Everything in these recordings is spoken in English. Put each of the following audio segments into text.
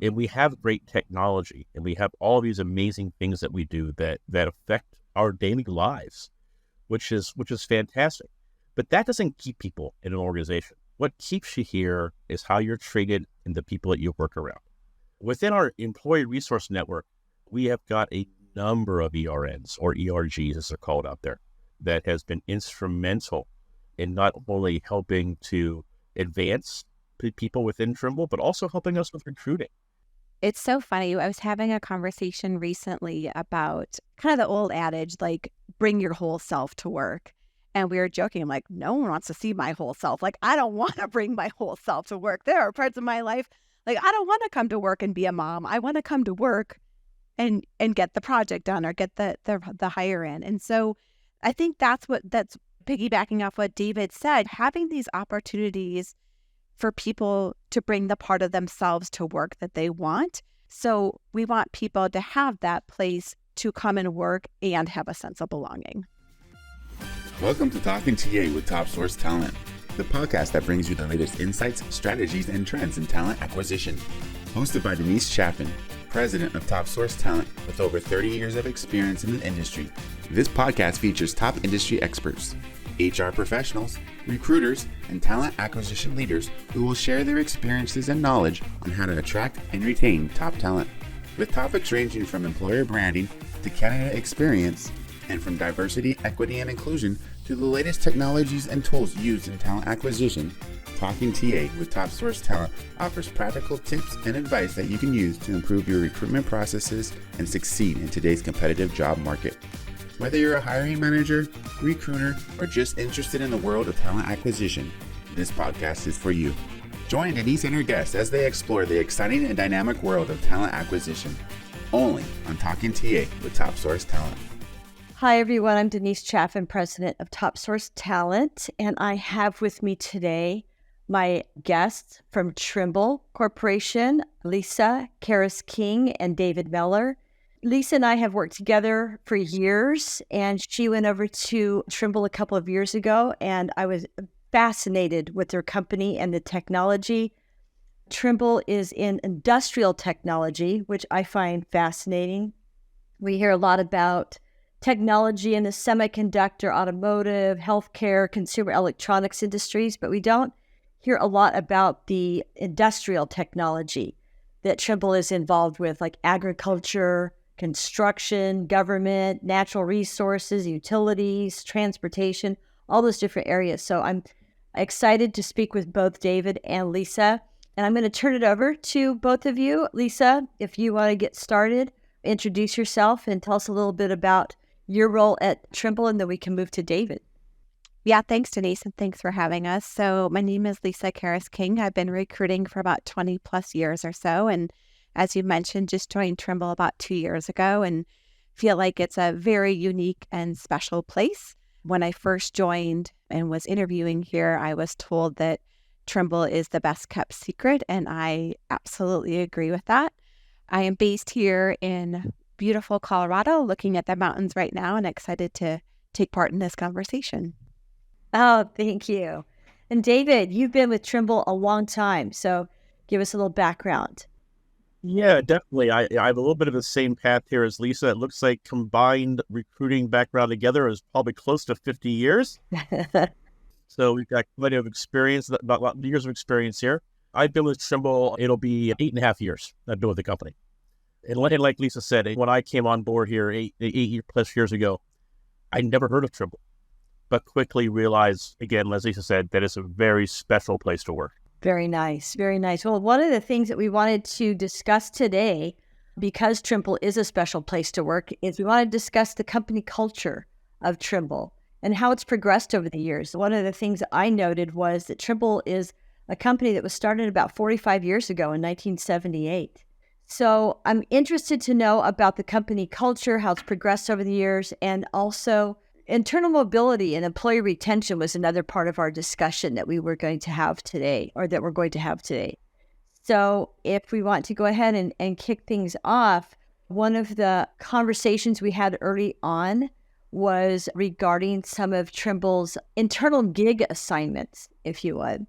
And we have great technology, and we have all these amazing things that we do that affect our daily lives, which is fantastic. But that doesn't keep people in an organization. What keeps you here is how you're treated and the people that you work around. Within our employee resource network, we have got a number of ERNs, or ERGs as they're called out there, that has been instrumental in not only helping to advance people within Trimble, but also helping us with recruiting. It's so funny. I was having a conversation recently about kind of the old adage, like, bring your whole self to work. And we were joking, I'm like, no one wants to see my whole self. Like, I don't want to bring my whole self to work. There are parts of my life, like, I don't want to come to work and be a mom. I want to come to work and get the project done or get the hire in. And so I think that's piggybacking off what David said, having these opportunities for people to bring the part of themselves to work that they want. So we want people to have that place to come and work and have a sense of belonging. Welcome to Talking TA with Top Source Talent, the podcast that brings you the latest insights, strategies, and trends in talent acquisition. Hosted by Denise Chaffin, president of Top Source Talent with over 30 years of experience in the industry. This podcast features top industry experts, HR professionals, recruiters, and talent acquisition leaders who will share their experiences and knowledge on how to attract and retain top talent. With topics ranging from employer branding to candidate experience, and from diversity, equity, and inclusion to the latest technologies and tools used in talent acquisition, Talking TA with Top Source Talent offers practical tips and advice that you can use to improve your recruitment processes and succeed in today's competitive job market. Whether you're a hiring manager, recruiter, or just interested in the world of talent acquisition, this podcast is for you. Join Denise and her guests as they explore the exciting and dynamic world of talent acquisition, only on Talking TA with Top Source Talent. Hi, everyone. I'm Denise Chaffin, president of Top Source Talent, and I have with me today my guests from Trimble Corporation, Lisa Karas-King and David Mellor. Lisa and I have worked together for years, and she went over to Trimble a couple of years ago, and I was fascinated with their company and the technology. Trimble is in industrial technology, which I find fascinating. We hear a lot about technology in the semiconductor, automotive, healthcare, consumer electronics industries, but we don't hear a lot about the industrial technology that Trimble is involved with, like agriculture, construction, government, natural resources, utilities, transportation, all those different areas. So I'm excited to speak with both David and Lisa, and I'm going to turn it over to both of you. Lisa, if you want to get started, introduce yourself and tell us a little bit about your role at Trimble, and then we can move to David. Yeah, thanks, Denise, and thanks for having us. So my name is Lisa Karas-King. I've been recruiting for about 20 plus years or so, and as you mentioned, just joined Trimble about 2 years ago and feel like it's a very unique and special place. When I first joined and was interviewing here, I was told that Trimble is the best kept secret, and I absolutely agree with that. I am based here in beautiful Colorado, looking at the mountains right now, and excited to take part in this conversation. Oh, thank you. And David, you've been with Trimble a long time, so give us a little background. Yeah, definitely. I have a little bit of the same path here as Lisa. It looks like combined recruiting background together is probably close to 50 years. So we've got plenty of experience, about years of experience here. I've been with Trimble, it'll be 8.5 years I've been with the company. And like Lisa said, when I came on board here eight plus years ago, I never heard of Trimble, but quickly realized, again, as Lisa said, that it's a very special place to work. Very nice. Very nice. Well, one of the things that we wanted to discuss today, because Trimble is a special place to work, is we want to discuss the company culture of Trimble and how it's progressed over the years. One of the things that I noted was that Trimble is a company that was started about 45 years ago in 1978. So I'm interested to know about the company culture, how it's progressed over the years, and also internal mobility and employee retention was another part of our discussion that we were going to have today, or that we're going to have today. So if we want to go ahead and kick things off, one of the conversations we had early on was regarding some of Trimble's internal gig assignments, if you would.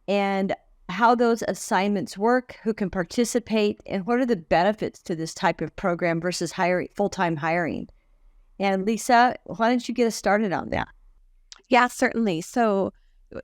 And how those assignments work, who can participate, and what are the benefits to this type of program versus full-time hiring. And Lisa, why don't you get us started on that? Yeah, certainly. So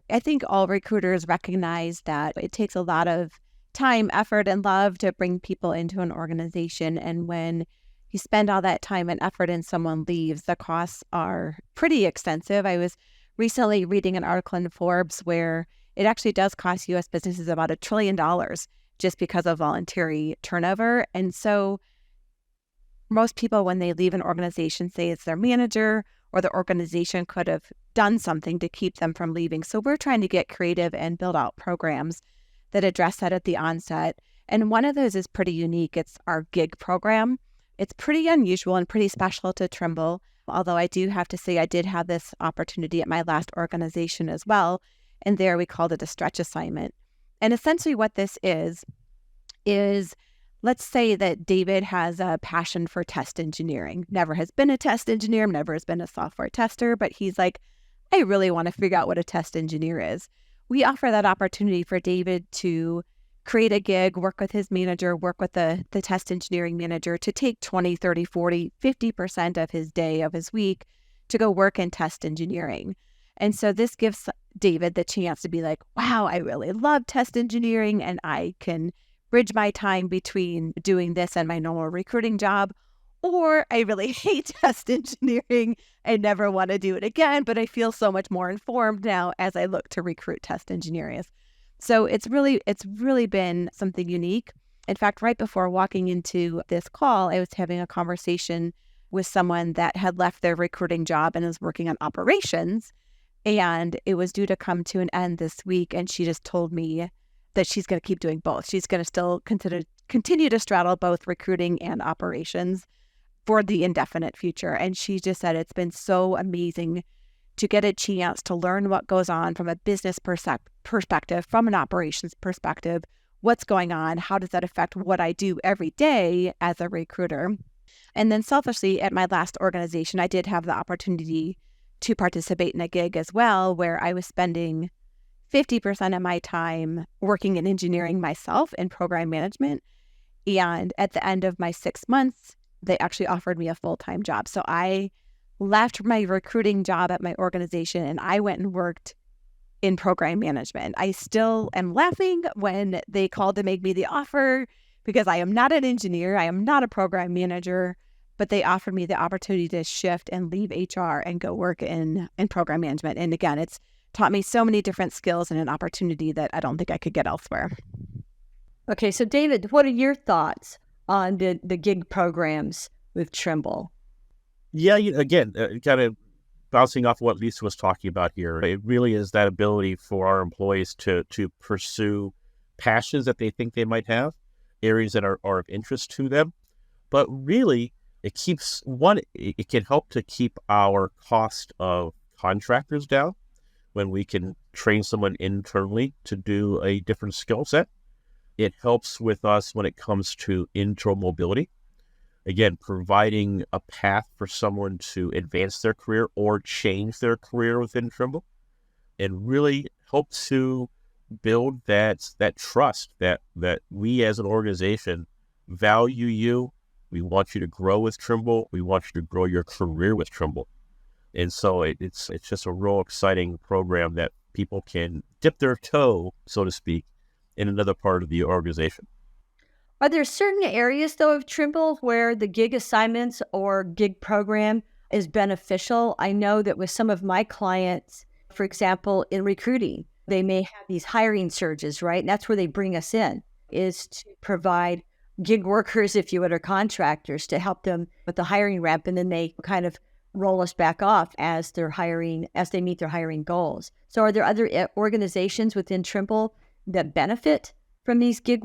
I think all recruiters recognize that it takes a lot of time, effort, and love to bring people into an organization. And when you spend all that time and effort and someone leaves, the costs are pretty extensive. I was recently reading an article in Forbes where it actually does cost U.S. businesses about $1 trillion just because of voluntary turnover. And so most people, when they leave an organization, say it's their manager or the organization could have done something to keep them from leaving. So we're trying to get creative and build out programs that address that at the onset. And one of those is pretty unique. It's our gig program. It's pretty unusual and pretty special to Trimble, although I do have to say I did have this opportunity at my last organization as well. And there we called it a stretch assignment. And essentially what this is let's say that David has a passion for test engineering, never has been a test engineer, never has been a software tester, but he's like, I really want to figure out what a test engineer is. We offer that opportunity for David to create a gig, work with his manager, work with the test engineering manager to take 20, 30, 40, 50% of his day, of his week to go work in test engineering. And so this gives David the chance to be like, wow, I really love test engineering and I can bridge my time between doing this and my normal recruiting job, or I really hate test engineering. I never want to do it again, but I feel so much more informed now as I look to recruit test engineers. So it's really been something unique. In fact, right before walking into this call, I was having a conversation with someone that had left their recruiting job and is working on operations, and it was due to come to an end this week. And she just told me that she's going to keep doing both. She's going to still continue to straddle both recruiting and operations for the indefinite future. And she just said it's been so amazing to get a chance to learn what goes on from a business perspective, from an operations perspective, what's going on, how does that affect what I do every day as a recruiter. And then selfishly, at my last organization, I did have the opportunity to participate in a gig as well, where I was spending 50% of my time working in engineering myself in program management. And at the end of my 6 months, they actually offered me a full-time job. So I left my recruiting job at my organization and I went and worked in program management. I still am laughing when they called to make me the offer because I am not an engineer. I am not a program manager, but they offered me the opportunity to shift and leave HR and go work in program management. And again, it's taught me so many different skills and an opportunity that I don't think I could get elsewhere. Okay, so David, what are your thoughts on the gig programs with Trimble? Yeah, again, kind of bouncing off what Lisa was talking about here, it really is that ability for our employees to pursue passions that they think they might have, areas that are of interest to them. But really, it can help to keep our cost of contractors down when we can train someone internally to do a different skill set. It helps with us when it comes to internal mobility. Again, providing a path for someone to advance their career or change their career within Trimble, and really help to build that trust that we as an organization value you. We want you to grow with Trimble. We want you to grow your career with Trimble. And so it's just a real exciting program that people can dip their toe, so to speak, in another part of the organization. Are there certain areas, though, of Trimble where the gig assignments or gig program is beneficial? I know that with some of my clients, for example, in recruiting, they may have these hiring surges, right? And that's where they bring us in, is to provide gig workers, if you would, or contractors to help them with the hiring ramp. And then they kind of roll us back off as they meet their hiring goals. So are there other organizations within Trimble that benefit from these gig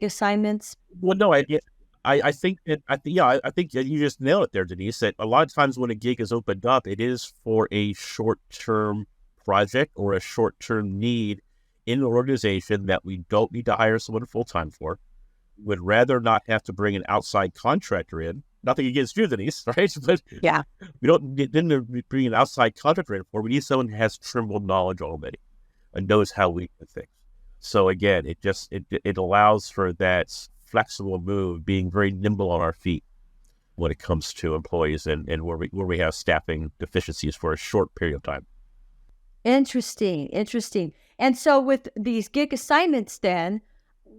assignments? Well, no, I think that you just nailed it there, Denise, that a lot of times when a gig is opened up, it is for a short-term project or a short-term need in an organization that we don't need to hire someone full-time for. Would rather not have to bring an outside contractor in. Nothing against you, Denise, right? But yeah, we didn't bring an outside contractor in for. We need someone who has Trimble knowledge already and knows how we do things. So again, it allows for that flexible move, being very nimble on our feet when it comes to employees and where we have staffing deficiencies for a short period of time. Interesting. And so with these gig assignments then,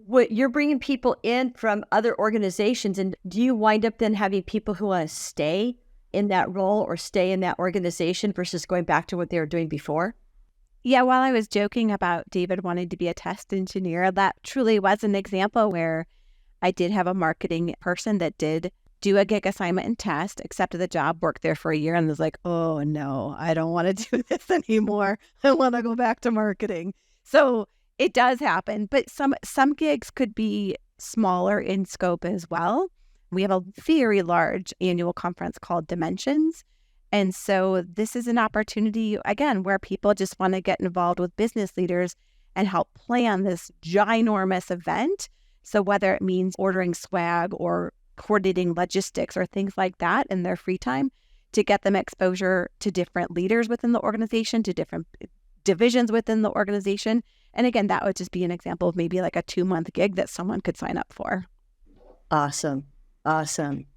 what you're bringing people in from other organizations, and do you wind up then having people who want to stay in that role or stay in that organization versus going back to what they were doing before? Yeah, while I was joking about David wanting to be a test engineer, that truly was an example where I did have a marketing person that did do a gig assignment and test, accepted the job, worked there for a year, and was like, oh no, I don't want to do this anymore. I want to go back to marketing. So it does happen, but some gigs could be smaller in scope as well. We have a very large annual conference called Dimensions. And so this is an opportunity, again, where people just want to get involved with business leaders and help plan this ginormous event. So whether it means ordering swag or coordinating logistics or things like that in their free time, to get them exposure to different leaders within the organization, to different divisions within the organization. And again, that would just be an example of maybe like a 2-month gig that someone could sign up for. Awesome.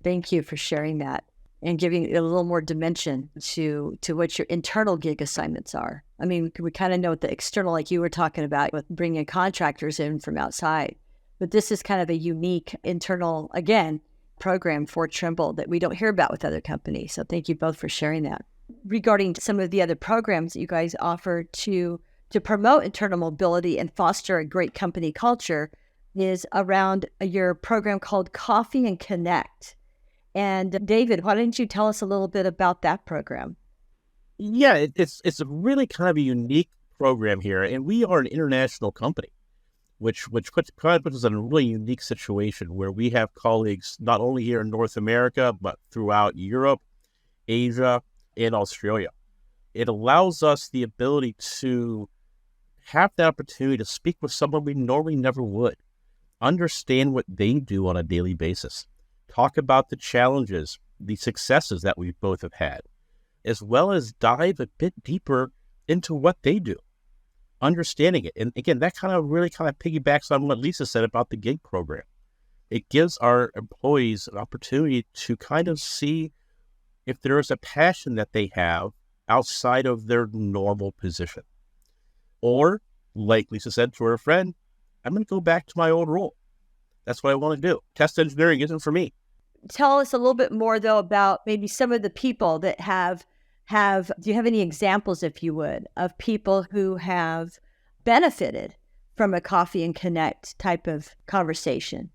Thank you for sharing that and giving it a little more dimension to what your internal gig assignments are. I mean, we kind of know what the external, like you were talking about, with bringing contractors in from outside. But this is kind of a unique internal, again, program for Trimble that we don't hear about with other companies. So thank you both for sharing that. Regarding some of the other programs that you guys offer to promote internal mobility and foster a great company culture is around your program called Coffee and Connect. And David, why don't you tell us a little bit about that program? Yeah, it's a really kind of a unique program here, and we are an international company, which puts us in a really unique situation where we have colleagues not only here in North America, but throughout Europe, Asia, and Australia. It allows us the ability to have the opportunity to speak with someone we normally never would, understand what they do on a daily basis, talk about the challenges, the successes that we both have had, as well as dive a bit deeper into what they do, understanding it. And again, that really piggybacks on what Lisa said about the gig program. It gives our employees an opportunity to kind of see if there is a passion that they have outside of their normal position. Or, like Lisa said to her friend, I'm going to go back to my old role. That's what I want to do. Test engineering isn't for me. Tell us a little bit more, though, about maybe some of the people that have, do you have any examples, if you would, of people who have benefited from a Coffee and Connect type of conversation?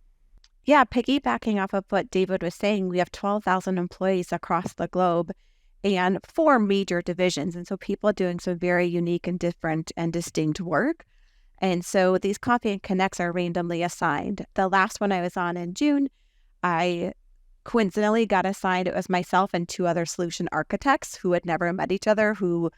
Yeah, piggybacking off of what David was saying, we have 12,000 employees across the globe and 4 major divisions. And so people are doing some very unique and different and distinct work. And so these Coffee and Connects are randomly assigned. The last one I was on in June, I coincidentally got assigned. It was myself and 2 other solution architects who had never met each other, who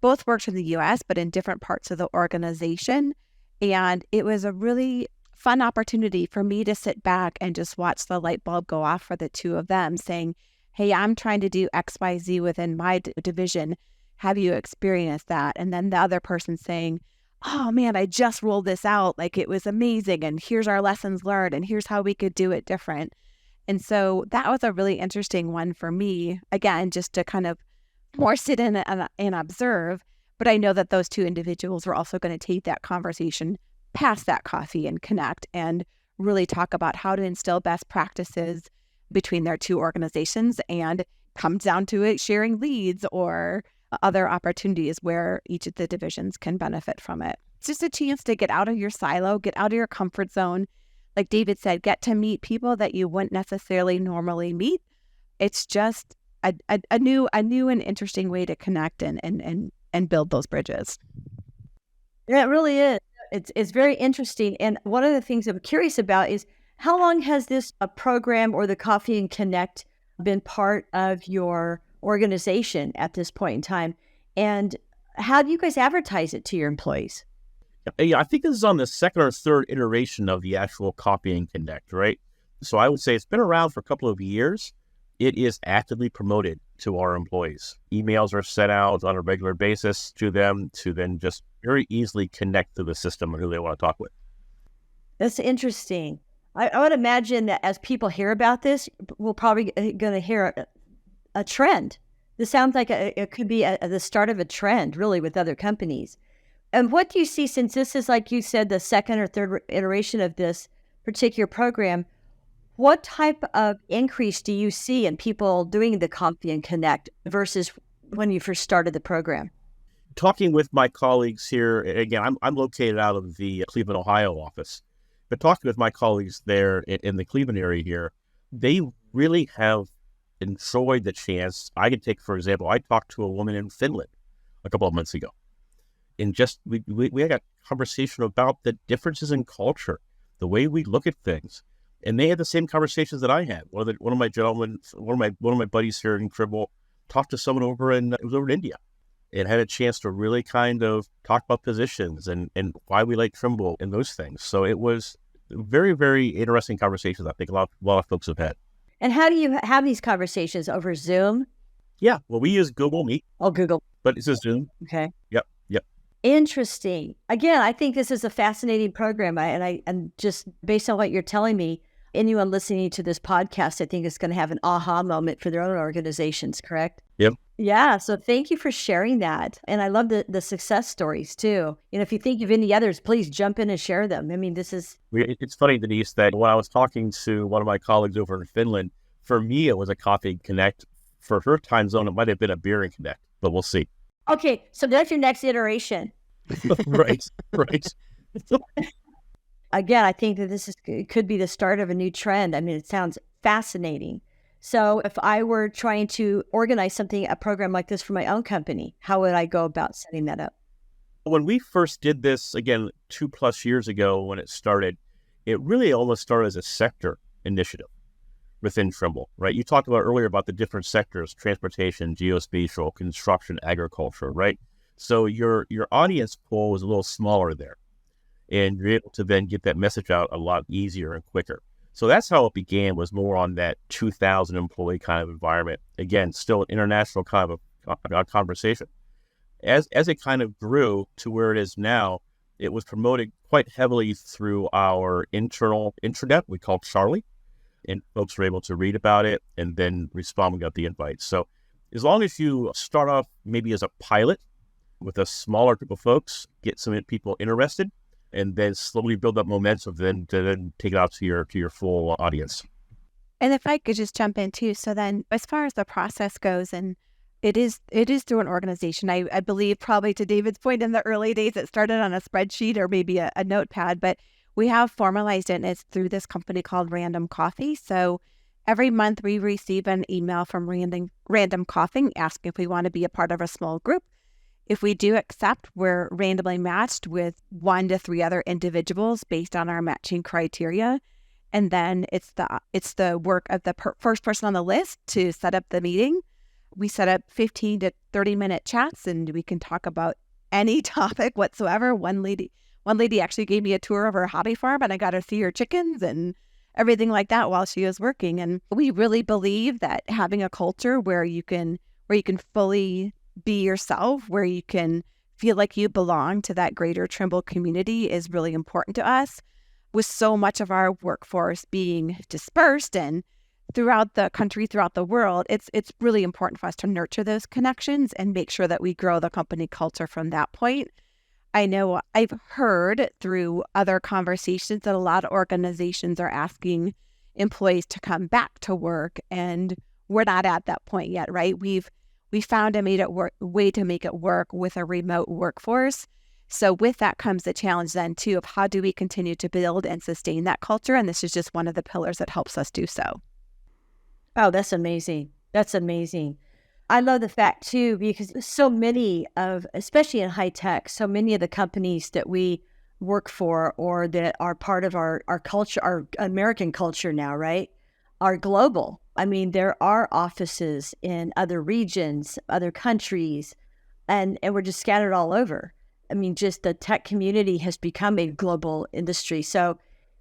both worked in the US, but in different parts of the organization. And it was a really fun opportunity for me to sit back and just watch the light bulb go off for the 2 of them, saying, hey, I'm trying to do XYZ within my division. Have you experienced that? And then the other person saying, oh man, I just rolled this out. Like, it was amazing. And here's our lessons learned. And here's how we could do it different. And so that was a really interesting one for me, again, just to kind of more sit in and observe. But I know that those 2 individuals were also going to take that conversation past that Coffee and Connect and really talk about how to instill best practices between their 2 organizations, and comes down to it sharing leads or other opportunities where each of the divisions can benefit from it. It's just a chance to get out of your silo, get out of your comfort zone. Like David said, get to meet people that you wouldn't necessarily normally meet. It's just a new and interesting way to connect and build those bridges. Yeah, it really is. It's very interesting. And one of the things I'm curious about is, how long has this program or the Coffee and Connect been part of your organization at this point in time? And how do you guys advertise it to your employees? Yeah, I think this is on the 2nd or 3rd iteration of the actual Coffee and Connect, right? So I would say it's been around for a couple of years. It is actively promoted to our employees. Emails are sent out on a regular basis to them to then just very easily connect to the system and who they want to talk with. That's interesting. I would imagine that as people hear about this, we're probably going to hear a trend. This sounds like it could be the start of a trend, really, with other companies. And what do you see, since this is, like you said, the second or third iteration of this particular program, what type of increase do you see in people doing the Coffee and Connect versus when you first started the program? Talking with my colleagues here, again, I'm located out of the Cleveland, Ohio office, but talking with my colleagues there in the Cleveland area here, they really have enjoyed the chance. I can take, for example, I talked to a woman in Finland a couple of months ago, and just we had a conversation about the differences in culture, the way we look at things, and they had the same conversations that I had. One of my buddies here in Trimble talked to someone over in India, and had a chance to really kind of talk about positions and why we like Trimble and those things. So it was very, very interesting conversations I think a lot of folks have had. And how do you have these conversations? Over Zoom? Yeah, well, we use Google Meet. Oh, Google. But it's a Zoom. Okay. Yep. Interesting. Again, I think this is a fascinating program. And just based on what you're telling me, anyone listening to this podcast, I think is going to have an aha moment for their own organizations, correct? Yep. Yeah. So thank you for sharing that. And I love the success stories too. And if you think of any others, please jump in and share them. I mean, It's funny, Denise, that when I was talking to one of my colleagues over in Finland, for me, it was a Coffee and Connect. For her time zone, it might have been a Beer and Connect, but we'll see. Okay. So that's your next iteration. Right. Again, I think that it could be the start of a new trend. I mean, it sounds fascinating. So if I were trying to organize a program like this for my own company, how would I go about setting that up? When we first did this, again, 2+ years ago when it started, it really almost started as a sector initiative within Trimble, right? You talked about earlier about the different sectors: transportation, geospatial, construction, agriculture, right? So your audience pool was a little smaller there, and you're able to then get that message out a lot easier and quicker. So that's how it began, was more on that 2,000 employee kind of environment. Again, still an international kind of conversation. As it kind of grew to where it is now, it was promoted quite heavily through our internal intranet we call Charlie, and folks were able to read about it and then respond when we got the invite. So as long as you start off maybe as a pilot with a smaller group of folks, get some people interested, and then slowly build up momentum, to then take it out to your full audience. And if I could just jump in too, so then as far as the process goes, and it is through an organization. I believe, probably to David's point, in the early days it started on a spreadsheet or maybe a notepad, but we have formalized it, and it's through this company called Random Coffee. So every month we receive an email from Random Coffee asking if we want to be a part of a small group. If we do accept, we're randomly matched with 1 to 3 other individuals based on our matching criteria. And then it's the work of the first person on the list to set up the meeting. We set up 15 to 30-minute chats, and we can talk about any topic whatsoever. One lady actually gave me a tour of her hobby farm, and I got to see her chickens and everything like that while she was working. And we really believe that having a culture where you can fully be yourself, where you can feel like you belong to that greater Trimble community, is really important to us. With so much of our workforce being dispersed and throughout the country, throughout the world, it's really important for us to nurture those connections and make sure that we grow the company culture from that point. I know I've heard through other conversations that a lot of organizations are asking employees to come back to work, and we're not at that point yet, right? We found a way to make it work with a remote workforce. So with that comes the challenge then too of how do we continue to build and sustain that culture? And this is just one of the pillars that helps us do so. Oh, that's amazing. That's amazing. I love the fact too, because so many especially in high tech, so many of the companies that we work for or that are part of our culture, our American culture now, right, are global. I mean, there are offices in other regions, other countries, and we're just scattered all over. I mean, just the tech community has become a global industry. So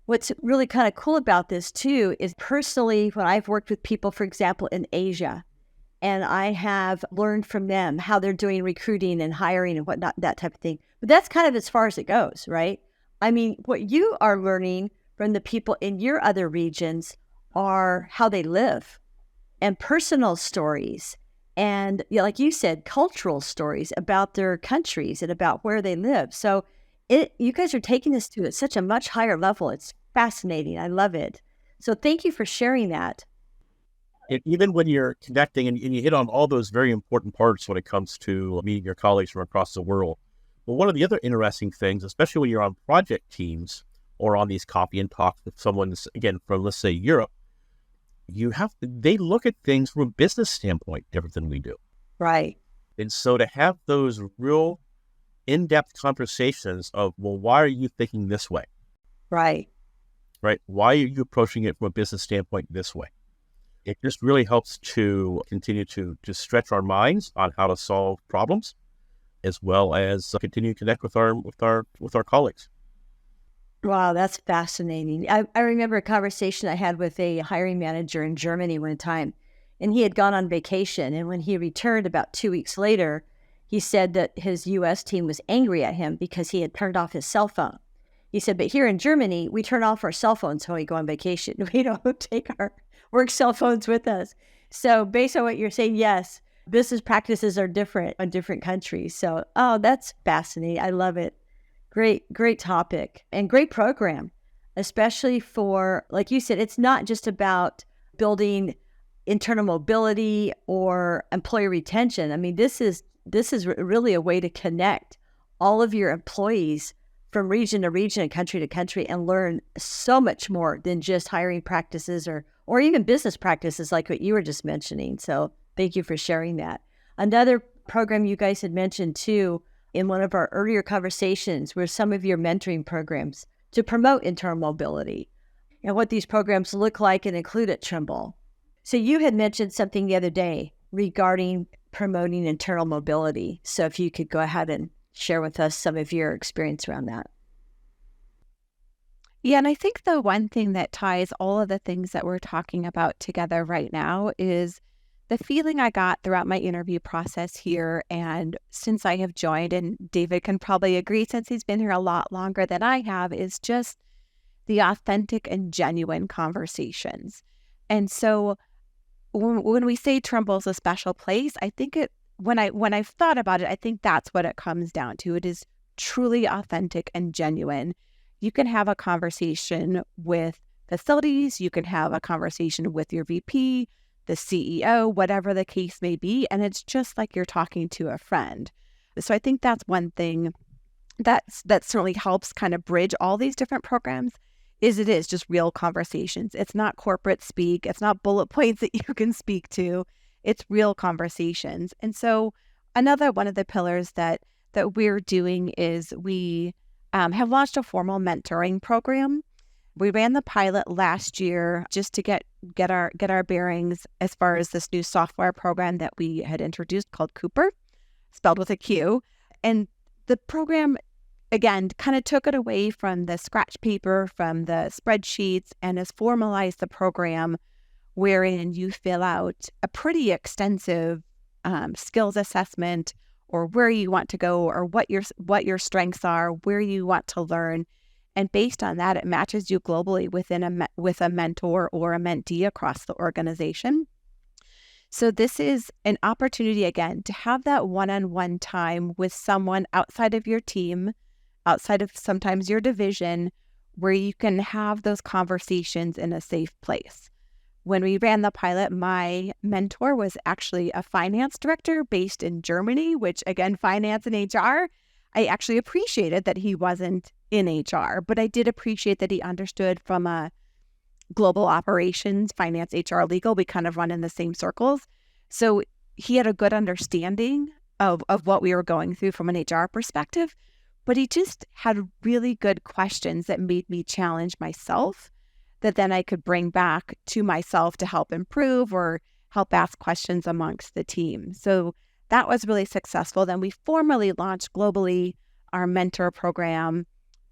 what's really kind of cool about this too is personally, when I've worked with people, for example, in Asia, and I have learned from them how they're doing recruiting and hiring and whatnot, that type of thing. But that's kind of as far as it goes, right? I mean, what you are learning from the people in your other regions are how they live and personal stories. And like you said, cultural stories about their countries and about where they live. So you guys are taking this to such a much higher level. It's fascinating. I love it. So thank you for sharing that. And even when you're connecting and you hit on all those very important parts when it comes to meeting your colleagues from across the world. But one of the other interesting things, especially when you're on project teams or on these coffee and talks with someone, again, from, let's say, Europe, they look at things from a business standpoint different than we do. Right. And so to have those real in-depth conversations of, well, why are you thinking this way? Right. Right? Why are you approaching it from a business standpoint this way? It just really helps to continue to stretch our minds on how to solve problems, as well as continue to connect with our colleagues. Wow, that's fascinating. I remember a conversation I had with a hiring manager in Germany one time, and he had gone on vacation. And when he returned about 2 weeks later, he said that his U.S. team was angry at him because he had turned off his cell phone. He said, but here in Germany, we turn off our cell phones when we go on vacation. We don't take our work cell phones with us. So based on what you're saying, yes, business practices are different in different countries. So, that's fascinating. I love it. Great topic and great program, especially for, like you said, it's not just about building internal mobility or employee retention. I mean, this is really a way to connect all of your employees from region to region and country to country and learn so much more than just hiring practices or even business practices like what you were just mentioning. So thank you for sharing that. Another program you guys had mentioned too in one of our earlier conversations were some of your mentoring programs to promote internal mobility and what these programs look like and include at Trimble. So you had mentioned something the other day regarding promoting internal mobility. So if you could go ahead and share with us some of your experience around that. Yeah, and I think the one thing that ties all of the things that we're talking about together right now is the feeling I got throughout my interview process here. And since I have joined, and David can probably agree since he's been here a lot longer than I have, is just the authentic and genuine conversations. And so when we say Trimble's a special place, I think when I've thought about it, I think that's what it comes down to. It is truly authentic and genuine. You can have a conversation with facilities, you can have a conversation with your VP, the CEO, whatever the case may be, and it's just like you're talking to a friend. So I think that's one thing that certainly helps kind of bridge all these different programs. It is just real conversations. It's not corporate speak. It's not bullet points that you can speak to. It's real conversations. And so another one of the pillars that we're doing is we have launched a formal mentoring program. We ran the pilot last year just to get our bearings as far as this new software program that we had introduced called Cooper, spelled with a Q. And the program, again, kind of took it away from the scratch paper, from the spreadsheets, and has formalized the program wherein you fill out a pretty extensive skills assessment, or where you want to go, or what your strengths are, where you want to learn. And based on that, it matches you globally with a mentor or a mentee across the organization. So this is an opportunity, again, to have that one-on-one time with someone outside of your team, outside of sometimes your division, where you can have those conversations in a safe place. When we ran the pilot, my mentor was actually a finance director based in Germany, which, again, finance and HR, I actually appreciated that he wasn't in HR, but I did appreciate that he understood from a global operations, finance, HR, legal. We kind of run in the same circles. So he had a good understanding of what we were going through from an HR perspective, but he just had really good questions that made me challenge myself, that then I could bring back to myself to help improve or help ask questions amongst the team. So that was really successful. Then we formally launched globally our mentor program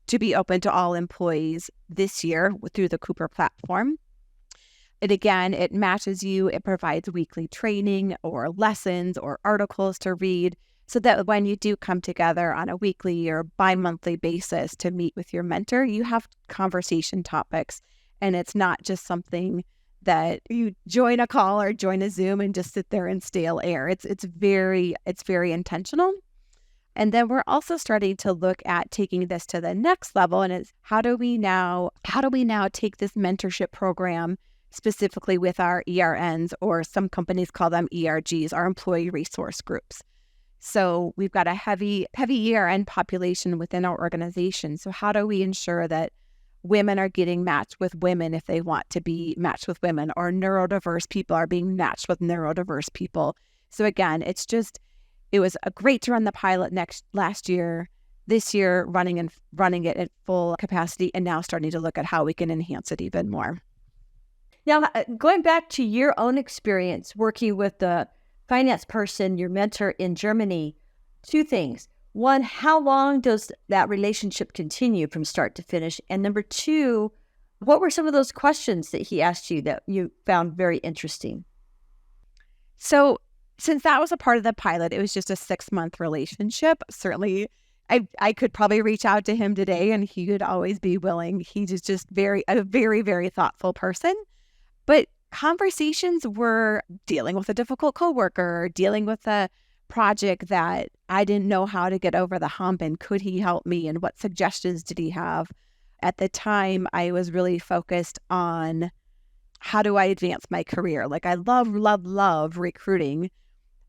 to be open to all employees this year through the Cooper platform. And again, it matches you. It provides weekly training or lessons or articles to read so that when you do come together on a weekly or bi-monthly basis to meet with your mentor, you have conversation topics. And it's not just something that you join a call or join a Zoom and just sit there in stale air. It's very intentional. And then we're also starting to look at taking this to the next level. And it's how do we now take this mentorship program specifically with our ERNs, or some companies call them ERGs, our employee resource groups. So we've got a heavy ERN population within our organization. So how do we ensure that women are getting matched with women if they want to be matched with women, or neurodiverse people are being matched with neurodiverse people? So again, it was great to run the pilot last year. This year, running it at full capacity, and now starting to look at how we can enhance it even more. Now, going back to your own experience working with the finance person, your mentor in Germany, two things. One, how long does that relationship continue from start to finish? And number two, what were some of those questions that he asked you that you found very interesting? So since that was a part of the pilot, it was just a 6-month relationship. Certainly, I could probably reach out to him today and he would always be willing. He's just a very, very thoughtful person. But conversations were dealing with a difficult coworker, dealing with a project that I didn't know how to get over the hump, and could he help me, and what suggestions did he have? At the time, I was really focused on how do I advance my career? Like, I love recruiting.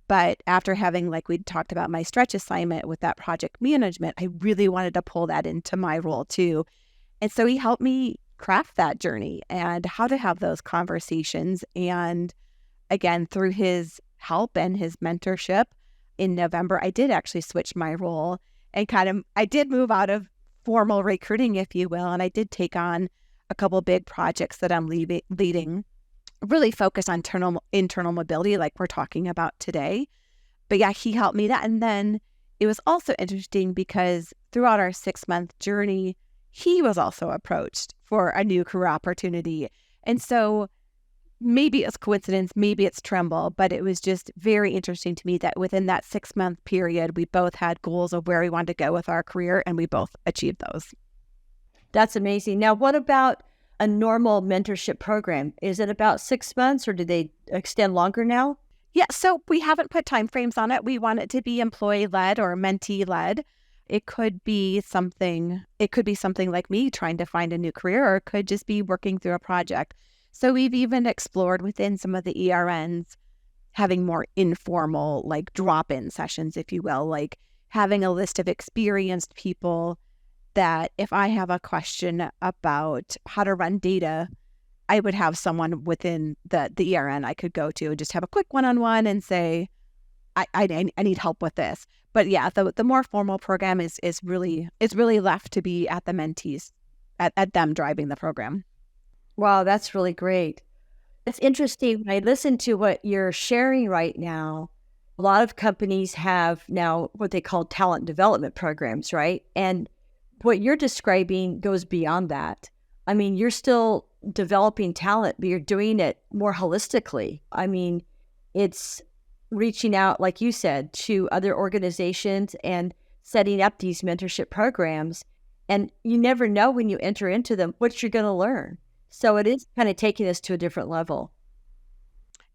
But after having, like we talked about, my stretch assignment with that project management, I really wanted to pull that into my role too. And so he helped me craft that journey and how to have those conversations. And again, through his help and his mentorship, in November, I did actually switch my role and I did move out of formal recruiting, if you will. And I did take on a couple big projects that I'm leading, really focused on internal mobility, like we're talking about today. But yeah, he helped me that. And then it was also interesting because throughout our 6-month journey, he was also approached for a new career opportunity. And so maybe it's coincidence, maybe it's Trimble, but it was just very interesting to me that within that 6-month period, we both had goals of where we wanted to go with our career, and we both achieved those. That's amazing. Now, what about a normal mentorship program? Is it about 6 months, or do they extend longer now? Yeah, so we haven't put timeframes on it. We want it to be employee-led or mentee-led. It could be something like me trying to find a new career, or it could just be working through a project. So we've even explored within some of the ERNs having more informal, like drop-in sessions, if you will, like having a list of experienced people that if I have a question about how to run data, I would have someone within the ERN I could go to and just have a quick one-on-one and say, I need help with this. But yeah, the more formal program is really left to be at the mentees, at them driving the program. Wow, that's really great. It's interesting. When I listen to what you're sharing right now, a lot of companies have now what they call talent development programs, right? And what you're describing goes beyond that. I mean, you're still developing talent, but you're doing it more holistically. I mean, it's reaching out, like you said, to other organizations and setting up these mentorship programs. And you never know when you enter into them what you're going to learn. So it is kind of taking us to a different level.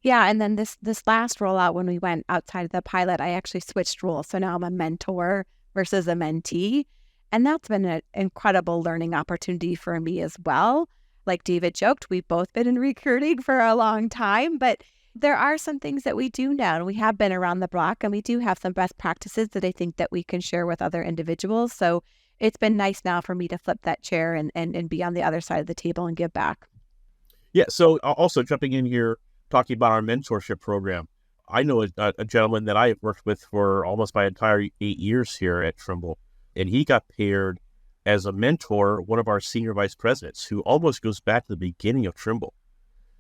Yeah, and then this last rollout, when we went outside of the pilot, I actually switched roles. So now I'm a mentor versus a mentee. And that's been an incredible learning opportunity for me as well. Like David joked, we've both been in recruiting for a long time, but there are some things that we do know. We have been around the block, and we do have some best practices that I think that we can share with other individuals. So it's been nice now for me to flip that chair and be on the other side of the table and give back. Yeah. So also jumping in here, talking about our mentorship program, I know a gentleman that I've worked with for almost my entire 8 years here at Trimble, and he got paired as a mentor, one of our senior vice presidents, who almost goes back to the beginning of Trimble,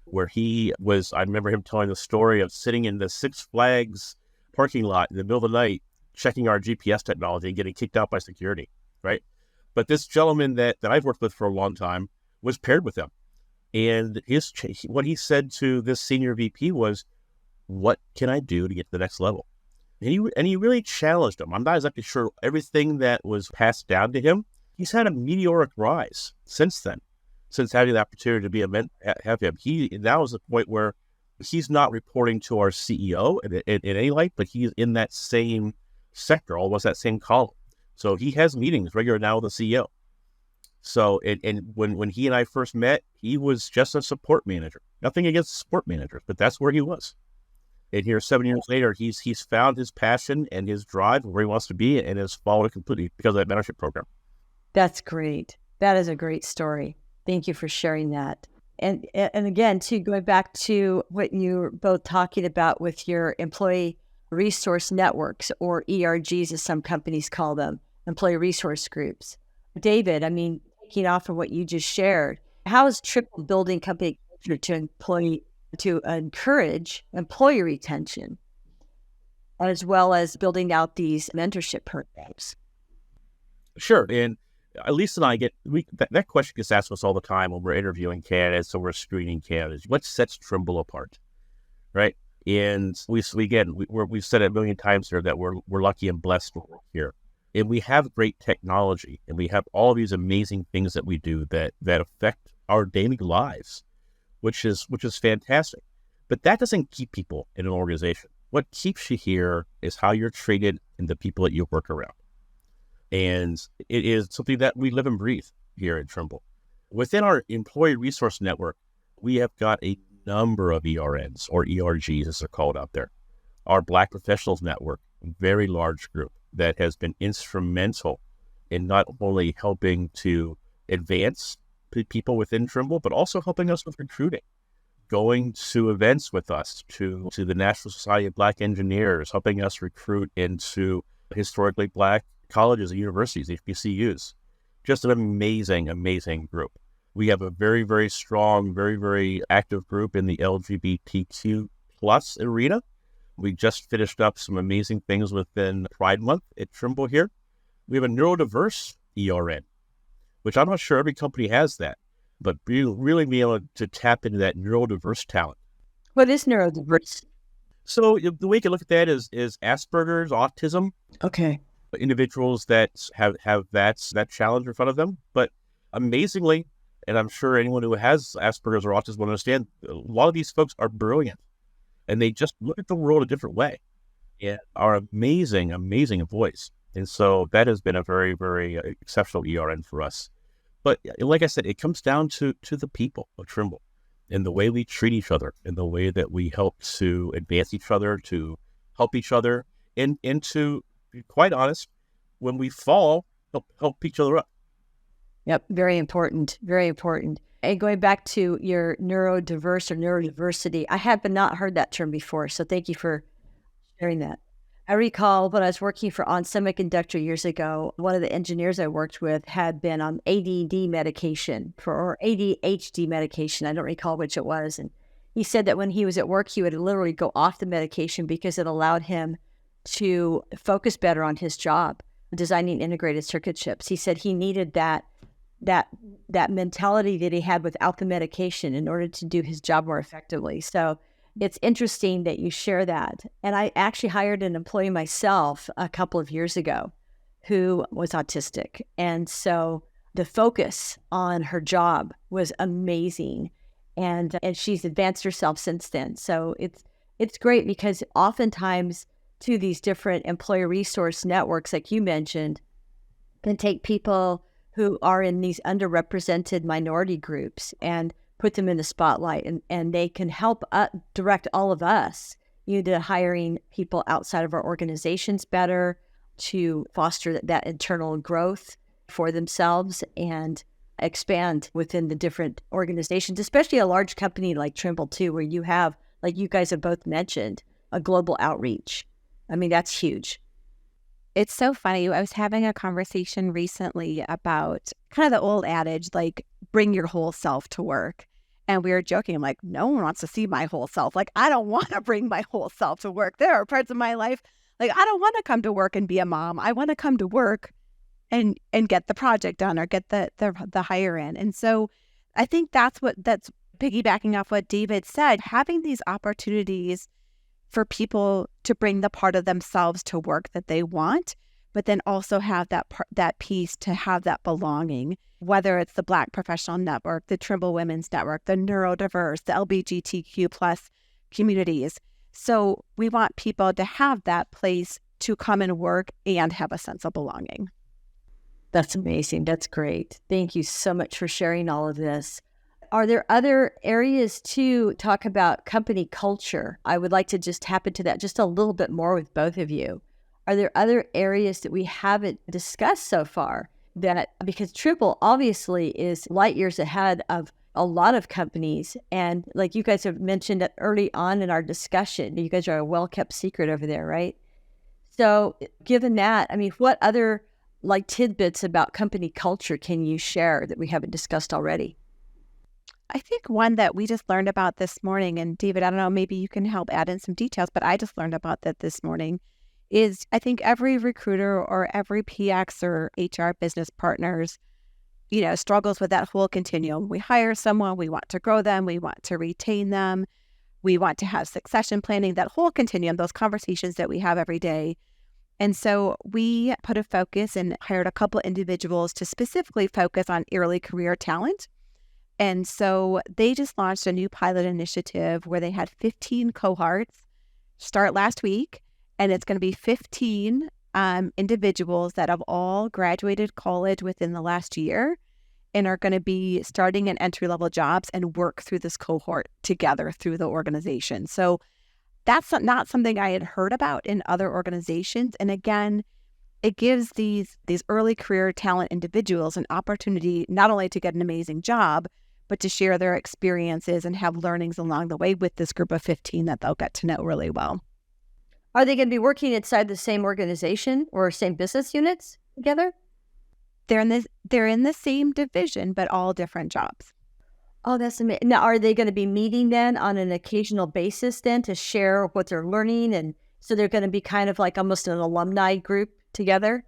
where I remember him telling the story of sitting in the Six Flags parking lot in the middle of the night, checking our GPS technology and getting kicked out by security, right? But this gentleman that I've worked with for a long time was paired with him. And what he said to this senior VP was, what can I do to get to the next level? And he really challenged him. I'm not exactly sure everything that was passed down to him. He's had a meteoric rise since then, since having the opportunity to be have him. He now is the point where he's not reporting to our CEO in any light, but he's in that same sector, almost that same column. So he has meetings regular now with the CEO. So and when he and I first met, he was just a support manager. Nothing against support managers, but that's where he was. And here, 7 years later, he's found his passion and his drive where he wants to be, and has followed it completely because of that mentorship program. That's great. That is a great story. Thank you for sharing that. And again, too, going back to what you were both talking about with your employee resource networks, or ERGs, as some companies call them, employee resource groups. David, I mean, taking off from what you just shared, how is Trimble building company culture to encourage employee retention, as well as building out these mentorship programs? Sure. And Lisa and I that question gets asked us all the time when we're interviewing candidates or we're screening candidates. What sets Trimble apart, right? And we've said it a million times here that we're lucky and blessed to work here. And we have great technology, and we have all these amazing things that we do that affect our daily lives, which is fantastic. But that doesn't keep people in an organization. What keeps you here is how you're treated and the people that you work around. And it is something that we live and breathe here at Trimble. Within our employee resource network, we have got a number of ERNs, or ERGs as they're called out there. Our Black Professionals Network, a very large group that has been instrumental in not only helping to advance people within Trimble, but also helping us with recruiting, going to events with us, to the National Society of Black Engineers, helping us recruit into historically Black colleges and universities, HBCUs. Just an amazing, amazing group. We have a very, very strong, very, very active group in the LGBTQ plus arena. We just finished up some amazing things within Pride Month at Trimble here. We have a neurodiverse ERN, which I'm not sure every company has that, but really being able to tap into that neurodiverse talent. What is neurodiverse? So the way you can look at that is Asperger's, autism. Okay. Individuals that have that challenge in front of them. But amazingly, and I'm sure anyone who has Asperger's or autism will understand, a lot of these folks are brilliant, and they just look at the world a different way, and are amazing, amazing voice. And so that has been a very, very exceptional ERN for us. But like I said, it comes down to the people of Trimble and the way we treat each other and the way that we help to advance each other, to help each other, and to be quite honest, when we fall, help each other up. Yep, very important, very important. And going back to your neurodiverse or neurodiversity, I have not heard that term before, so thank you for sharing that. I recall when I was working for On Semiconductor years ago, one of the engineers I worked with had been on ADD medication or ADHD medication. I don't recall which it was. And he said that when he was at work, he would literally go off the medication because it allowed him to focus better on his job, designing integrated circuit chips. He said he needed that mentality that he had without the medication in order to do his job more effectively. So it's interesting that you share that. And I actually hired an employee myself a couple of years ago who was autistic. And so the focus on her job was amazing. And she's advanced herself since then. So it's great because oftentimes to these different employee resource networks, like you mentioned, can take people who are in these underrepresented minority groups and put them in the spotlight, and they can help direct all of us to hiring people outside of our organizations better, to foster that internal growth for themselves and expand within the different organizations, especially a large company like Trimble too, where you have, like you guys have both mentioned, a global outreach. I mean, that's huge. It's so funny. I was having a conversation recently about kind of the old adage, like, bring your whole self to work. And we were joking, I'm like, no one wants to see my whole self. Like, I don't want to bring my whole self to work. There are parts of my life, like, I don't want to come to work and be a mom. I want to come to work and get the project done or get the hire in. And so I think that's piggybacking off what David said, having these opportunities for people to bring the part of themselves to work that they want, but then also have that piece to have that belonging, whether it's the Black Professional Network, the Trimble Women's Network, the neurodiverse, the LGBTQ plus communities. So we want people to have that place to come and work and have a sense of belonging. That's amazing. That's great. Thank you so much for sharing all of this. Are there other areas to talk about company culture? I would like to just tap into that just a little bit more with both of you. Are there other areas that we haven't discussed so far because Trimble obviously is light years ahead of a lot of companies. And like you guys have mentioned it early on in our discussion, you guys are a well-kept secret over there, right? So given that, I mean, what other tidbits about company culture can you share that we haven't discussed already? I think one that we just learned about this morning, and David, I don't know, maybe you can help add in some details, but I just learned about that this morning, is I think every recruiter or every PX or HR business partners, struggles with that whole continuum. We hire someone, we want to grow them, we want to retain them, we want to have succession planning, that whole continuum, those conversations that we have every day. And so we put a focus and hired a couple individuals to specifically focus on early career talent. And so they just launched a new pilot initiative where they had 15 cohorts start last week. And it's going to be 15 individuals that have all graduated college within the last year and are going to be starting in entry-level jobs and work through this cohort together through the organization. So that's not something I had heard about in other organizations. And again, it gives these early career talent individuals an opportunity not only to get an amazing job, but to share their experiences and have learnings along the way with this group of 15 that they'll get to know really well. Are they going to be working inside the same organization or same business units together? They're in the same division, but all different jobs. Oh, that's amazing. Now, are they going to be meeting then on an occasional basis then to share what they're learning? And so they're going to be kind of like almost an alumni group together?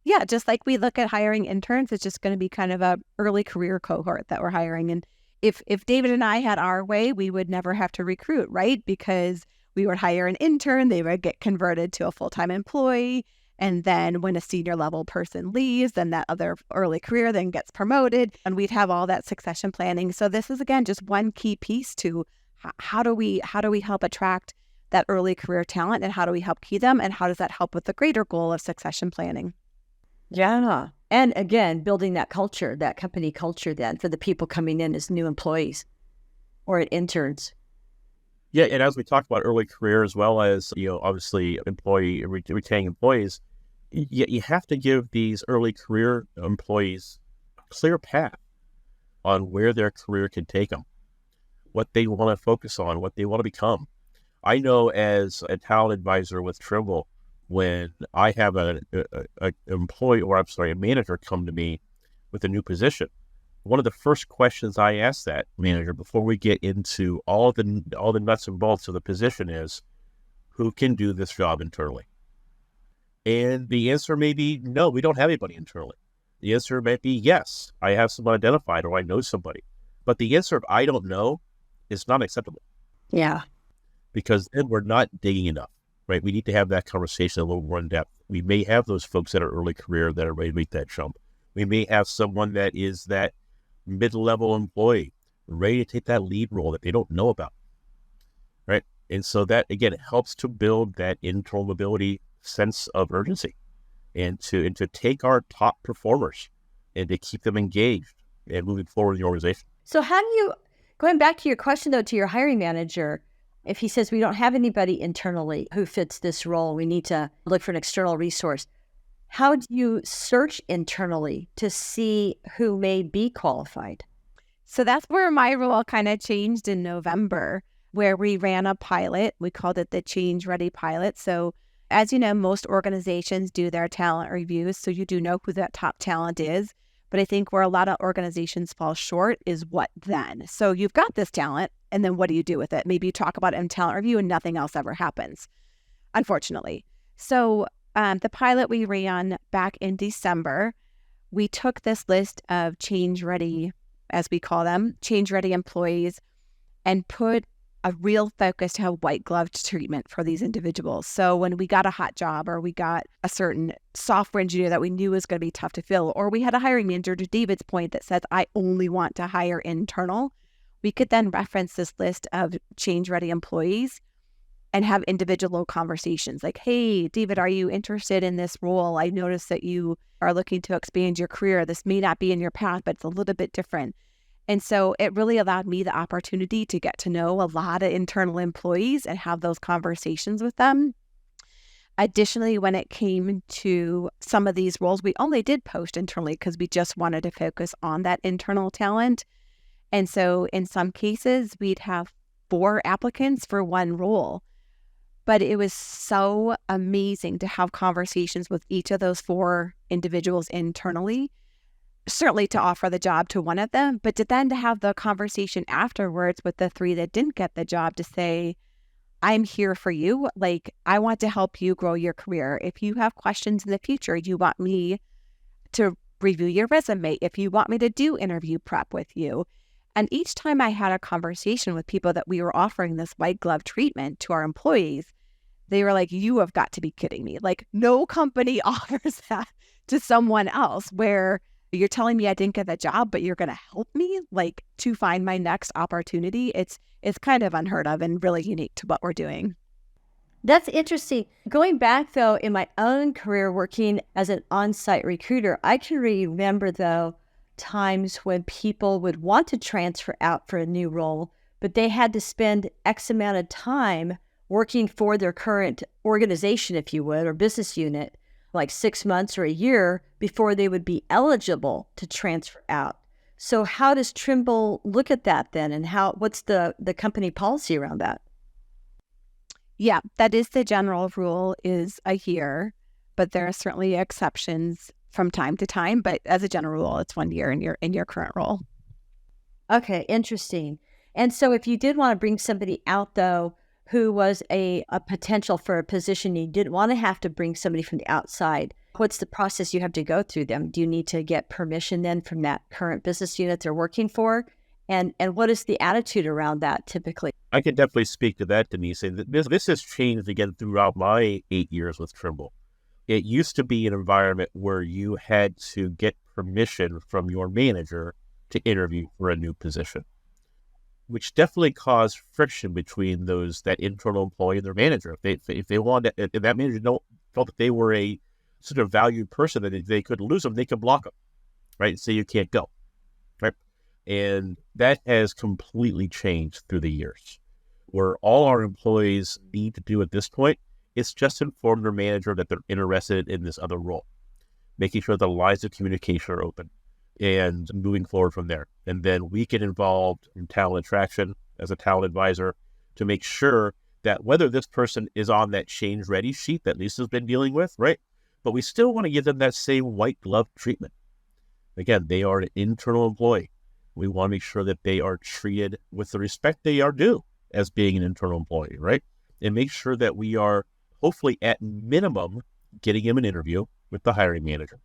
Yeah, just like we look at hiring interns, it's just going to be kind of a early career cohort that we're hiring. And if David and I had our way, we would never have to recruit, right? Because we would hire an intern, they would get converted to a full-time employee. And then when a senior level person leaves, then that other early career then gets promoted and we'd have all that succession planning. So this is, again, just one key piece to how do we help attract that early career talent and how do we help keep them? And how does that help with the greater goal of succession planning? Yeah. And again, building that culture, that company culture then for the people coming in as new employees or interns. Yeah, and as we talked about early career as well as, obviously retaining employees, you have to give these early career employees a clear path on where their career can take them, what they want to focus on, what they want to become. I know as a talent advisor with Trimble, when I have a manager come to me with a new position, one of the first questions I ask that manager before we get into all the nuts and bolts of the position is, who can do this job internally? And the answer may be, no, we don't have anybody internally. The answer might be, yes, I have someone identified or I know somebody. But the answer of I don't know is not acceptable. Yeah. Because then we're not digging enough, right? We need to have that conversation a little more in depth. We may have those folks that are early career that are ready to make that jump. We may have someone that is that mid-level employee ready to take that lead role that they don't know about, right? And so that, again, it helps to build that internal mobility sense of urgency and to take our top performers and to keep them engaged and moving forward in the organization. So how do you, going back to your question though, to your hiring manager, if he says we don't have anybody internally who fits this role, we need to look for an external resource, how do you search internally to see who may be qualified? So that's where my role kind of changed in November, where we ran a pilot. We called it the Change Ready Pilot. So as you know, most organizations do their talent reviews, so you do know who that top talent is. But I think where a lot of organizations fall short is what then? So you've got this talent, and then what do you do with it? Maybe you talk about it in talent review and nothing else ever happens, unfortunately. So the pilot we ran back in December, we took this list of change-ready as we call them, change-ready employees, and put a real focus to have white-gloved treatment for these individuals. So when we got a hot job or we got a certain software engineer that we knew was going to be tough to fill, or we had a hiring manager, to David's point, that says, I only want to hire internal, we could then reference this list of change-ready employees and have individual conversations like, hey, David, are you interested in this role? I noticed that you are looking to expand your career. This may not be in your path, but it's a little bit different. And so it really allowed me the opportunity to get to know a lot of internal employees and have those conversations with them. Additionally, when it came to some of these roles, we only did post internally because we just wanted to focus on that internal talent. And so in some cases, we'd have 4 applicants for one role. But it was so amazing to have conversations with each of those 4 individuals internally, certainly to offer the job to one of them, but to then to have the conversation afterwards with the 3 that didn't get the job to say, I'm here for you. Like, I want to help you grow your career. If you have questions in the future, you want me to review your resume, if you want me to do interview prep with you. And each time I had a conversation with people that we were offering this white glove treatment to our employees, they were like, you have got to be kidding me. Like, no company offers that to someone else, where you're telling me I didn't get the job, but you're going to help me like to find my next opportunity. It's kind of unheard of and really unique to what we're doing. That's interesting. Going back, though, in my own career working as an on-site recruiter, I can remember, though, times when people would want to transfer out for a new role, but they had to spend X amount of time working for their current organization, if you would, or business unit, like 6 months or a year before they would be eligible to transfer out. So how does Trimble look at that then? And what's the company policy around that? Yeah, that is the general rule, is a year, but there are certainly exceptions from time to time. But as a general rule, it's 1 year in your current role. Okay, interesting. And so if you did want to bring somebody out, though, who was a potential for a position, you didn't want to have to bring somebody from the outside, what's the process you have to go through them? Do you need to get permission then from that current business unit they're working for? And what is the attitude around that typically? I can definitely speak to that, Denise. And this has changed again throughout my 8 years with Trimble. It used to be an environment where you had to get permission from your manager to interview for a new position, which definitely caused friction between that internal employee and their manager. If they wanted, if that manager felt that they were a sort of valued person, that they could lose them, they could block them, right? And say you can't go, right? And that has completely changed through the years. Where all our employees need to do at this point is just inform their manager that they're interested in this other role, making sure the lines of communication are open and moving forward from there. And then we get involved in talent attraction as a talent advisor to make sure that whether this person is on that change ready sheet that Lisa's been dealing with, right? But we still want to give them that same white glove treatment. Again, they are an internal employee. We want to make sure that they are treated with the respect they are due as being an internal employee, right? And make sure that we are hopefully at minimum getting them an interview with the hiring manager.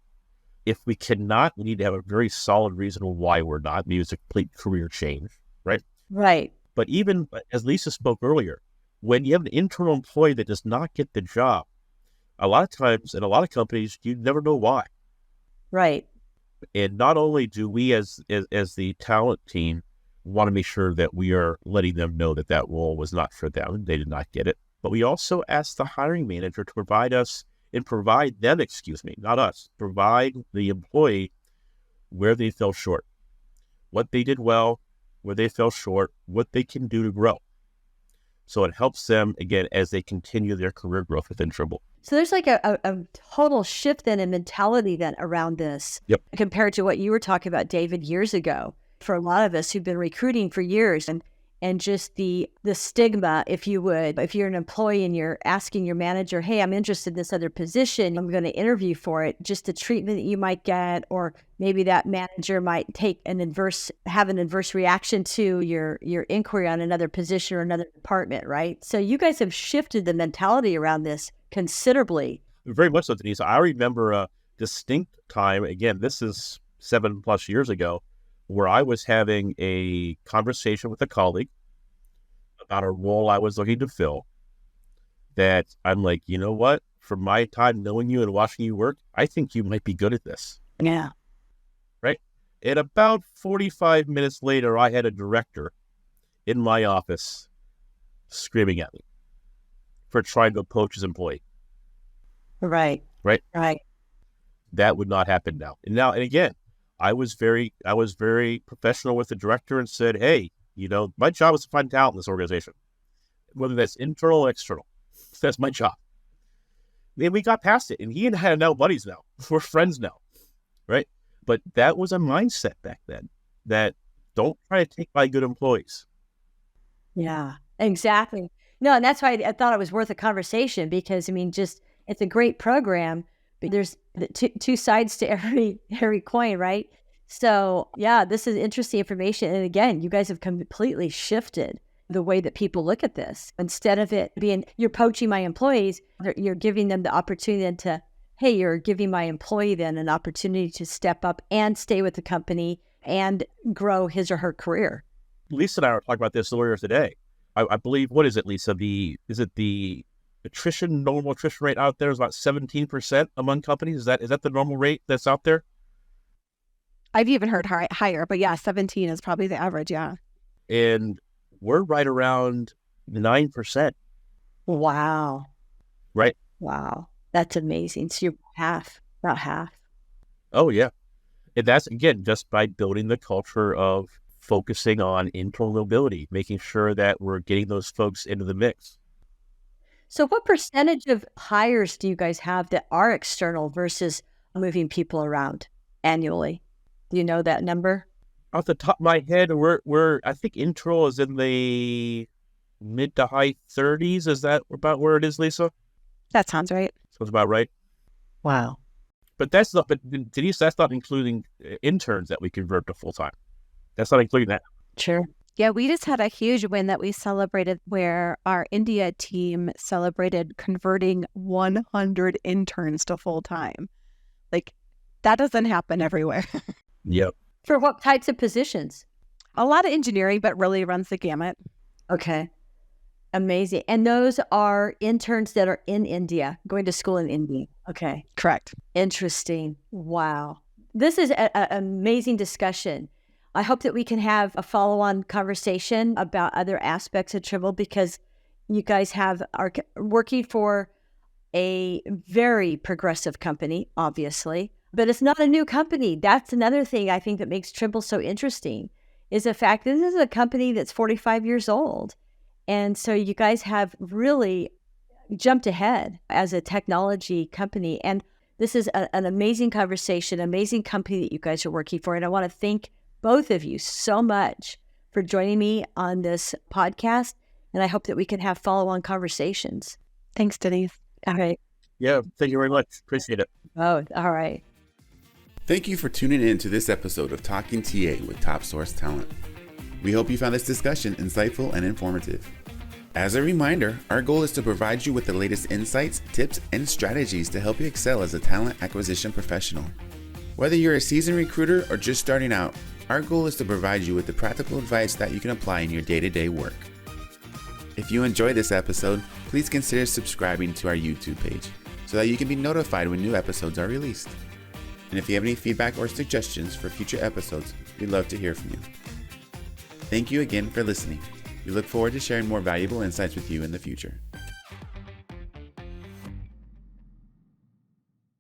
If we cannot, we need to have a very solid reason why we're not. Maybe it's a complete career change, right? Right. But even as Lisa spoke earlier, when you have an internal employee that does not get the job, a lot of times in a lot of companies, you never know why. Right. And not only do we as the talent team want to make sure that we are letting them know that that role was not for them, they did not get it, but we also ask the hiring manager to provide them, not us, provide the employee where they fell short, what they did well, where they fell short, what they can do to grow. So it helps them, again, as they continue their career growth within Trimble. So there's like a total shift then in mentality then around this. Yep. Compared to what you were talking about, David, years ago. For a lot of us who've been recruiting for years and just the stigma, if you would, if you're an employee and you're asking your manager, hey, I'm interested in this other position, I'm going to interview for it, just the treatment that you might get, or maybe that manager might have an adverse reaction to your inquiry on another position or another department, right? So you guys have shifted the mentality around this considerably. Very much so, Denise. I remember a distinct time, again, this is 7+ years ago, where I was having a conversation with a colleague about a role I was looking to fill, that I'm like, you know what? From my time knowing you and watching you work, I think you might be good at this. Yeah. Right? And about 45 minutes later, I had a director in my office screaming at me for trying to poach his employee. Right. Right? Right. That would not happen now. And again, I was very professional with the director and said, hey, my job is to find talent in this organization, whether that's internal or external. That's my job. And we got past it, and he and I are now buddies now. We're friends now, right? But that was a mindset back then, that don't try to take my good employees. Yeah, exactly. No, and that's why I thought it was worth a conversation, because it's a great program, but there's the two sides to every coin, right? So yeah, this is interesting information. And again, you guys have completely shifted the way that people look at this. Instead of it being, you're poaching my employees, you're giving them the opportunity then to, hey, you're giving my employee then an opportunity to step up and stay with the company and grow his or her career. Lisa and I were talking about this earlier today. I believe, what is it, Lisa? Is it the normal attrition rate out there is about 17% among companies? Is that the normal rate that's out there? I've even heard higher, but yeah, 17 is probably the average, yeah. And we're right around 9%. Wow. Right? Wow. That's amazing. So you're about half. Oh, yeah. And that's, again, just by building the culture of focusing on internal mobility, making sure that we're getting those folks into the mix. So what percentage of hires do you guys have that are external versus moving people around annually? Do you know that number? Off the top of my head, I think internal is in the mid to high 30s. Is that about where it is, Lisa? That sounds right. Sounds about right. Wow. But Denise, that's not including interns that we convert to full time. That's not including that. Sure. Yeah, we just had a huge win that we celebrated, where our India team celebrated converting 100 interns to full time. Like, that doesn't happen everywhere. Yep. For what types of positions? A lot of engineering, but really runs the gamut. Okay. Amazing. And those are interns that are in India, going to school in India. Okay. Correct. Interesting. Wow. This is an amazing discussion. I hope that we can have a follow-on conversation about other aspects of Trimble, because you guys are working for a very progressive company, obviously, but it's not a new company. That's another thing I think that makes Trimble so interesting, is the fact that this is a company that's 45 years old. And so you guys have really jumped ahead as a technology company. And this is an amazing conversation, amazing company that you guys are working for. And I want to thank both of you so much for joining me on this podcast. And I hope that we can have follow-on conversations. Thanks, Denise. All right. Yeah, thank you very much. Appreciate it. Oh, all right. Thank you for tuning in to this episode of Talking TA with Top Source Talent. We hope you found this discussion insightful and informative. As a reminder, our goal is to provide you with the latest insights, tips, and strategies to help you excel as a talent acquisition professional. Whether you're a seasoned recruiter or just starting out, our goal is to provide you with the practical advice that you can apply in your day-to-day work. If you enjoyed this episode, please consider subscribing to our YouTube page so that you can be notified when new episodes are released. And if you have any feedback or suggestions for future episodes, we'd love to hear from you. Thank you again for listening. We look forward to sharing more valuable insights with you in the future.